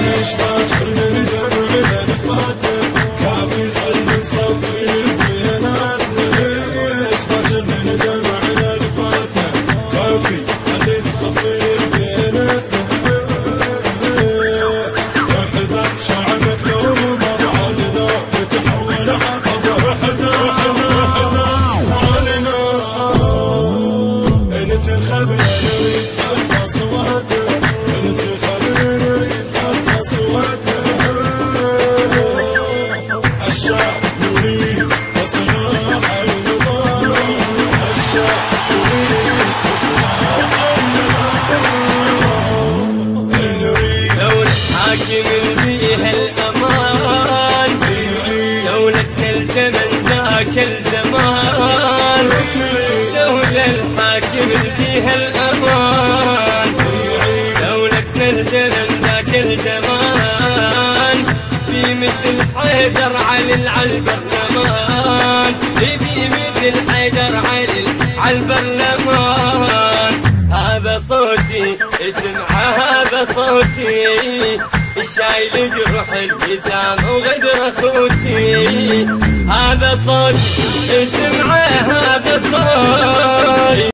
ليش باكر من دمعنا نفاتنا كافي خل نصفي بيناتنا ليش باكر من دمعنا نفاتنا كافي خل نصفي بيناتنا احذر شعبك لو مر علينا يتحول عطف احنا علينا انتخب نريد حق اصواتنا انتخب نريد حق اصواتنا الشعب يريد اصلاح النظام الشعب يريد اصلاح النظام نريد دولة حاكم بيها الأمان دولتنا الزمن ذاك الزمان دولة الحاكم بيها الأمان دولتنا الزمن ذاك الزمان في مثل حيدر علي البرلمان في مثل حيدر علي البرلمان هذا صوتي اسمع هذا صوتي الشايل جرح اليتام وغدر اخوتي هذا صوتي اسمع هذا صوتي